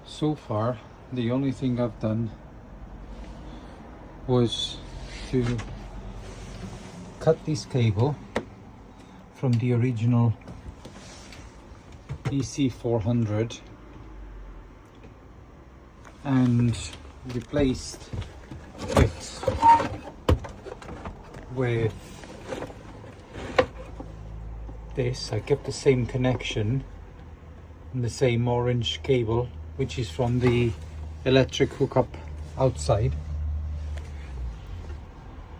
So far the only thing I've done was to cut this cable from the original EC400 and replaced it with this. I kept the same connection and the same orange cable, which is from the electric hookup outside.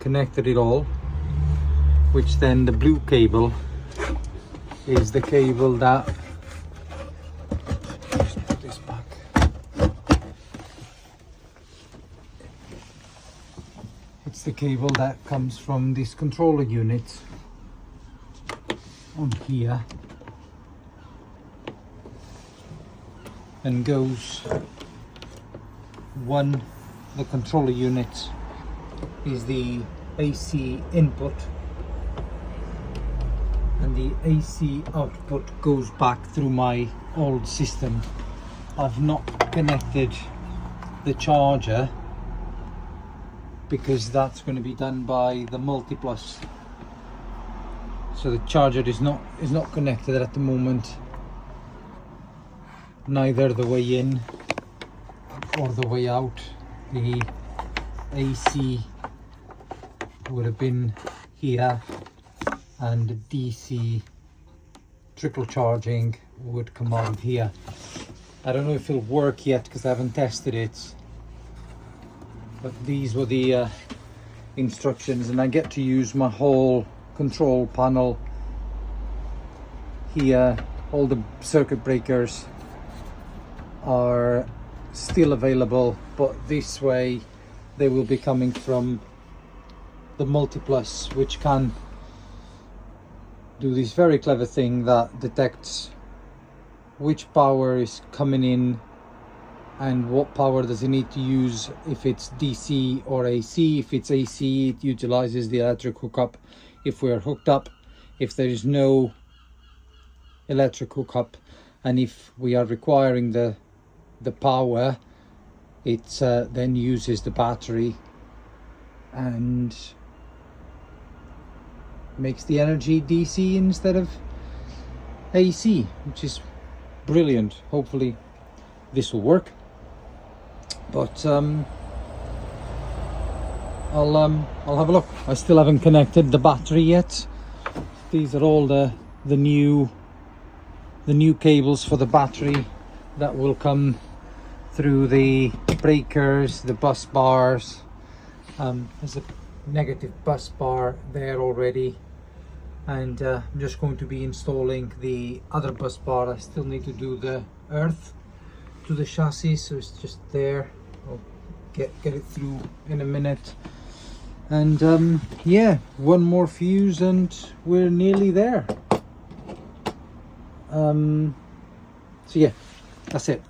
Connected it all, which then the blue cable is the cable that, just put this back, it's the cable that comes from this controller unit on here and goes the controller unit is the AC input and the AC output goes back through my old system. I've not connected the charger because that's going to be done by the Multiplus, so the charger is not connected at the moment, neither the way in or the way out. The AC would have been here and the DC trickle charging would come out here. I don't know if it'll work yet because I haven't tested it, but these were the instructions, and I get to use my whole control panel here. All the circuit breakers are still available, but this way they will be coming from the Multiplus, which can do this very clever thing that detects which power is coming in and what power does it need to use, if it's DC or AC. If it's AC, it utilizes the electric hookup. If we're hooked up, if there is no electric hookup, and if we are requiring the power, it then uses the battery and makes the energy DC instead of AC, which is brilliant. Hopefully this will work, but I'll have a look. I still haven't connected the battery yet. These are all the new cables for the battery that will come through the breakers, the bus bars. There's a negative bus bar there already, and I'm just going to be installing the other bus bar. I still need to do the earth to the chassis, so it's just there. I'll get it through in a minute, and yeah, one more fuse and we're nearly there. So yeah, that's it.